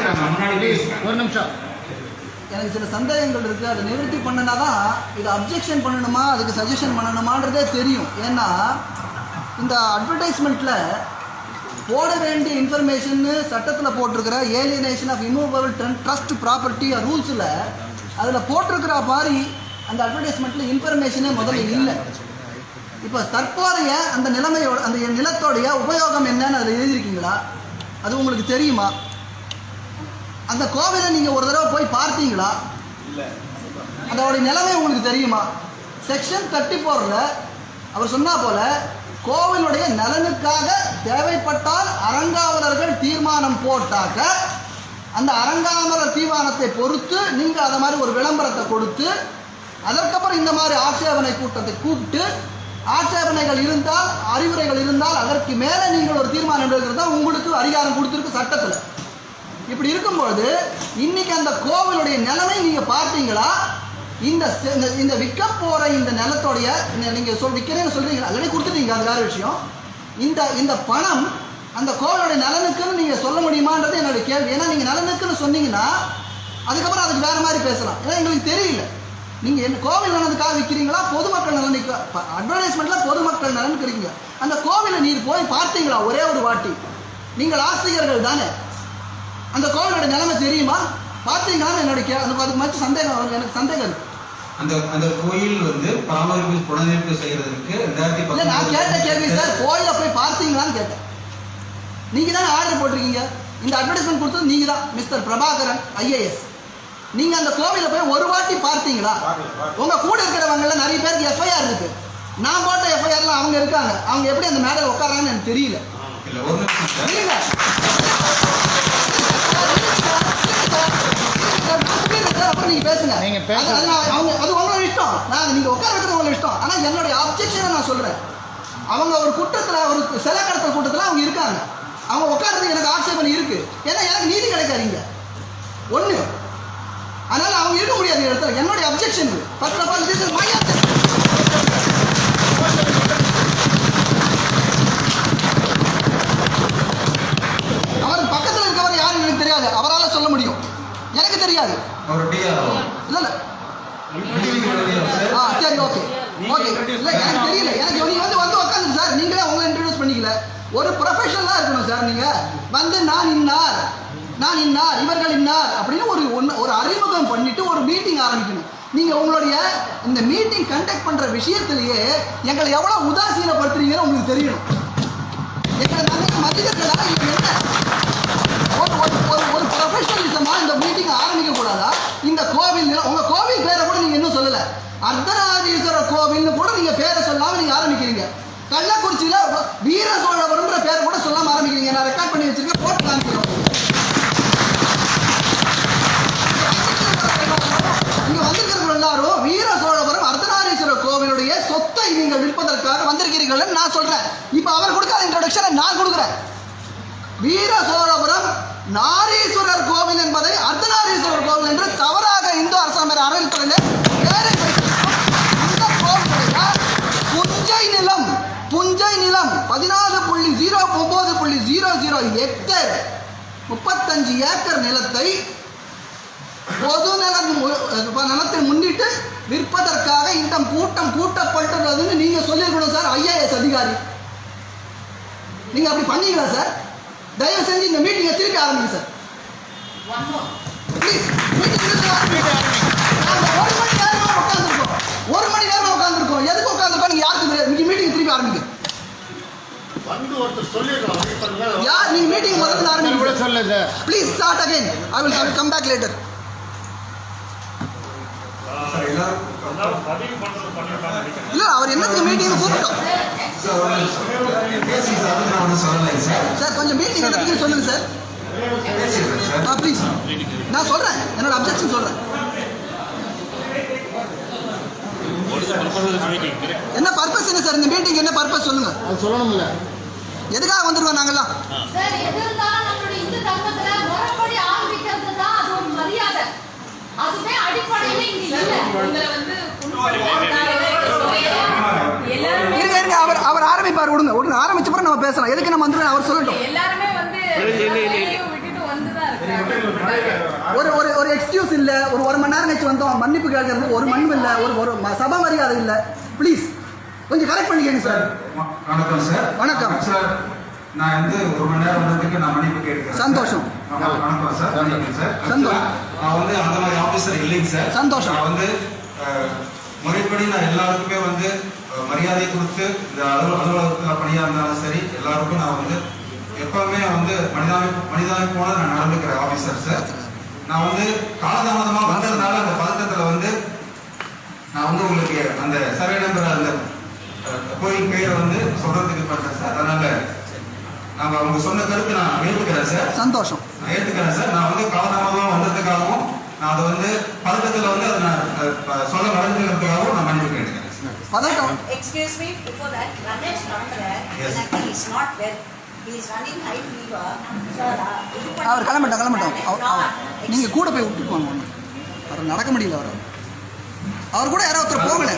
ஒரு நிமிஷம், எனக்கு சில சந்தேகங்கள் இருக்குது. அதை நிவர்த்தி பண்ணினா தான் இது அப்ஜெக்ஷன் பண்ணணுமா அதுக்கு சஜஷன் பண்ணணுமான்றதே தெரியும். ஏன்னா இந்த அட்வர்டைஸ்மெண்ட்டில் போட வேண்டிய இன்ஃபர்மேஷன் சட்டத்தில் போட்டிருக்கிற alienation of immovable trust property ரூல்ஸில் அதில் போட்டிருக்கிற மாதிரி அந்த அட்வர்டைஸ்மெண்ட்டில் இன்ஃபர்மேஷனே முதல்ல இல்லை. இப்போ தற்போதைய அந்த நிலைமையோட அந்த நிலத்தோடைய உபயோகம் என்னன்னு அதில் எழுதியிருக்கீங்களா? அது உங்களுக்கு தெரியுமா? அந்த கோவிலை நீங்கள் ஒரு தடவை போய் பார்த்தீங்களா? அதோடைய நிலைமை உங்களுக்கு தெரியுமா? செக்ஷன் 34ல் அவர் சொன்னா போல கோவிலுடைய நலனுக்காக தேவைப்பட்டால் அறங்காவலர்கள் தீர்மானம் போட்டாக்க அந்த அறங்காவலர் தீர்மானத்தை பொறுத்து நீங்கள் அதை மாதிரி ஒரு விளம்பரத்தை கொடுத்து அதற்கப்புறம் இந்த மாதிரி ஆட்சேபனை கூட்டத்தை கூப்பிட்டு ஆட்சேபனைகள் இருந்தால் அறிவுரைகள் இருந்தால் அதற்கு மேலே நீங்கள் ஒரு தீர்மானம் எடுக்கிறதா உங்களுக்கு அதிகாரம் கொடுத்துருக்கு சட்டத்தில். இப்படி இருக்கும்பொழுது இன்னைக்கு அந்த கோவிலுடைய நிலைமை நீங்கள் பார்த்தீங்களா? இந்த விற்க போகிற இந்த நிலத்தோடைய நீங்கள் விற்கிறேன்னு சொல்கிறீங்களா? ஆல்ரெடி கொடுத்துட்டீங்க, அது வேறு விஷயம். இந்த பணம் அந்த கோவிலுடைய நலனுக்குன்னு நீங்கள் சொல்ல முடியுமான்றது என்னுடைய கேள்வி. ஏன்னா நீங்கள் நலனுக்குன்னு சொன்னீங்கன்னா அதுக்கப்புறம் அதுக்கு வேறு மாதிரி பேசலாம். ஏன்னா எங்களுக்கு தெரியல நீங்கள் என்ன கோவில் நலனுக்காக விற்கிறீங்களா பொதுமக்கள் நலனுக்கு? அட்வர்டைஸ்மெண்ட்டில் பொதுமக்கள் நலனுக்கு இருக்கீங்க. அந்த கோவிலை நீர் போய் பார்த்தீங்களா ஒரே ஒரு வாட்டி? நீங்கள் ஆசிரியர்கள் தானே, அந்த கோவிலோட நிலைமை தெரியுமா? பார்த்தீங்களான்னு என்னுடைய அதுக்கு மற்ற சந்தேகம் எனக்கு சந்தேகம் இருக்கு. அந்த கோயில் வந்து பராமரிப்பு புனரமைப்பு செய்யறதுக்கு இல்லை, நான் கேட்ட கேள்வி சார் கோயிலை போய் பார்த்தீங்களான்னு கேட்டேன். நீங்கள் தானே ஆர்டர் போட்டிருக்கீங்க, இந்த அட்வர்டைஸ்மெண்ட் கொடுத்தது நீங்கள் தான், மிஸ்டர் பிரபாகரன் IAS. நீங்கள் அந்த கோவிலை போய் ஒரு வாட்டி பார்த்தீங்களா? உங்கள் கூட இருக்கிறவங்கள நிறைய பேருக்கு எஃப்ஐஆர் இருக்கு. நான் போட்ட எஃப்ஐஆர்ல அவங்க இருக்காங்க. அவங்க எப்படி அந்த மேடையில் உட்காராங்கன்னு எனக்கு தெரியல. அப்புறம் நீங்க பேசுங்க. அது உங்களோட இஷ்டம். நீங்க உட்கார வைக்கிறது உங்களோட இஷ்டம். ஆனா என்னுடைய அப்ஜெக்ஷனை நான் சொல்றேன். அவங்க ஒரு கூட்டத்தில் ஒரு சில கடத்தல் கூட்டத்தில் அவங்க இருக்காங்க. அவங்க உட்கார்றதுக்கு எனக்கு ஆட்சேபனை இருக்கு. ஏன்னா எனக்கு நீதி கிடைக்காதீங்க ஒண்ணு. அதனால அவங்க இருக்க முடியாது இடத்துல. என்னுடைய objection first of all this is my objection. அவர் பக்கத்தில் இருக்கவர் யாரும் எனக்கு தெரியாது. அவரால் சொல்ல முடியும், எனக்கு தெரியாது. இல்ல சரி, ஓகே ஓகே. இல்லை எனக்கு தெரியல. எனக்கு நீங்க வந்து உட்காந்து சார் நீங்களே உங்களை இன்ட்ரடியூஸ் பண்ணிக்கல. ஒரு ப்ரொஃபஷனலாக இருக்கணும் சார். நீங்கள் வந்து நான் இன்னார் இவர்கள் இன்னார் அப்படின்னு ஒரு அறிமுகம் பண்ணிட்டு ஒரு மீட்டிங் ஆரம்பிக்கணும். நீங்கள் உங்களுடைய இந்த மீட்டிங் கண்டக்ட் பண்ணுற விஷயத்திலேயே எங்களை எவ்வளோ உதாசீனப்படுத்துறீங்கன்னு உங்களுக்கு தெரியணும். எங்களை நாங்கள் மதிக்கிறதுனால என்ன ஒரு ப்ரொஃபஷனலிசமாக இந்த மீட்டிங் ஆரம்பிக்க கூடாதா? இந்த கோவில் உங்கள் கோவில் பேரை கூட நீங்கள் இன்னும் சொல்லலை. அர்த்தநாதீஸ்வரர் கோவில்னு கூட நீங்கள் பேரை சொல்லாமல் நீங்கள் ஆரம்பிக்கிறீங்க. கள்ளக்குறிச்சியில் வீர சோழபுரம்ன்ற பேரை கூட சொல்லாமல் ஆரம்பிக்கிறீங்க. நான் ரெக்கார்ட் பண்ணி வச்சிருக்கேன், போட்டு காமிக்கிறோம். நீங்க வந்திருக்கிறவங்க எல்லாரும் வீர சோழபுரம் அர்த்தநாரீஸ்வரர் கோவிலுடைய சொத்தை நீங்கள் விற்பதற்காக வந்திருக்கிறீர்கள் நான் சொல்றேன். இப்ப அவர் கொடுக்காத இன்ட்ரோடக்ஷனை நான் கொடுக்குறேன். வீர சோழபுரம் நாரீஸ்வரர் கோவில் என்பதை அர்த்தநாரீஸ்வரர் கோவில் என்று தவறாக இந்து அரசாங்க அறநிலையத்துறையில அந்த கோவிலுடைய புஞ்சை நிலம் 14.09.00 ஹெக்டேர் 35 ஏக்கர் நிலத்தை பொது நலத்தை முன்னிட்டு விற்பதற்காக இந்த கூட்டம் கூட்டப்பட்டுள்ளதுன்னு நீங்க சொல்லிருக்கணும் சார். IAS அதிகாரி நீங்க அப்படி பண்ணீங்களா சார்? தயவு செஞ்சு இந்த மீட்டிங்கை திருப்பி ஆரம்பிங்க சார். ப்ளீஸ் ஒரு மணி நேரம் உட்காந்துருக்கோம். எதுக்கு உட்காந்துருக்கோம் நீங்க யாருக்கு தெரியாது. மீட்டிங் திருப்பி ஆரம்பிங்க. யார் நீங்க மீட்டிங் முதல்ல ஆரம்பிங்க சொல்லுங்க. Please start again. I will come back later. இல்ல அவர் என்னத்துக்கு மீட்டிங் கூப்பிட்டோம் சார்? கொஞ்சம் மீட்டிங் நடத்தி சொல்லுங்க சார். ப்ளீஸ் நான் சொல்றேன், என்னோட அப்ஜெக்ஷன் சொல்றேன். என்ன பர்பஸ் என்ன சார் இந்த மீட்டிங்? என்ன பர்பஸ் சொல்லுங்க. அது சொல்லணும்ல, எதுக்காக வந்துருவோம் நாங்கெல்லாம்? சார் எது இருந்தாலும் நம்மளுடைய இந்து தர்மத்துல முறைப்படி ஆரம்பிக்கிறது தான் அது ஒரு மரியாதை. அதுவே அடிப்படையில இங்க இல்ல. உங்களை வந்து இருங்க அவர் ஆரம்பிப்பார். விடுங்க ஆரம்பிச்ச பிறகு நம்ம பேசலாம். எதுக்கு நம்ம வந்துருவோம் அவர் சொல்லட்டும். எல்லாருமே வந்து விட்டுட்டு வந்துதான் ஒரு ஒரு ஒரு எக்ஸ்கியூஸ் இல்லை, ஒரு மணி நேரம் கழிச்சு வந்தோம் மன்னிப்பு கேட்கறது ஒரு மண்ணும் இல்லை, ஒரு சபா மரியாதை இல்லை. ப்ளீஸ் கொஞ்சம் கரெக்ட் பண்ணிக்கங்க சார். வணக்கம் சார். வணக்கம் சார். நான் வந்து ஒரு மணி நேரம் வந்ததுக்கு நான் மன்னிப்பு கேட்கிறேன். சந்தோஷம். வணக்கம் சார். வணக்கம் சார். சந்தோஷம். நான் வந்து அந்த மாதிரி ஆஃபீஸர் இல்லைங்க சார். சந்தோஷம். நான் வந்து முறைப்படி நான் எல்லாருக்குமே வந்து மரியாதை கொடுத்து இந்த அலுவலகத்தில் பணியாக இருந்தாலும் சரி எல்லாருக்கும் நான் வந்து எப்பவுமே வந்து மனிதாபிப்போட நான் நடந்துக்கிற ஆஃபீஸர் சார். நான் வந்து காலதாமதமாக வந்ததுனால அந்த பதட்டத்தில் வந்து நான் வந்து உங்களுக்கு அந்த சர்வே நம்பர் அந்த கோயில் பெயரை வந்து சொல்றதுக்கு பண்றேன் சார். அதனால நாங்கள் அவங்க சொன்ன கருத்து நான் ஏற்றுக்கிறேன் சார். சந்தோஷம். நான் ஏற்றுக்கிறேன் சார். நான் வந்து காலதாமதமாக வந்ததுக்காகவும் நான் அதை வந்து பதட்டத்தில் வந்து அதை நான் சொல்ல மறந்துக்கிறதுக்காகவும் நான் மன்னிப்பு கேட்டுக்கிறேன். பதட்டம். Excuse me, before that, Ramesh Rambaran, Yes. he is not well. He is running high fever. அவர் கிளம்பட்டோம். நீங்க கூட போய் விட்டுட்டு போங்க. அவர் நடக்க முடியல. அவர் கூட யாராவது ஒருத்தர் போகல.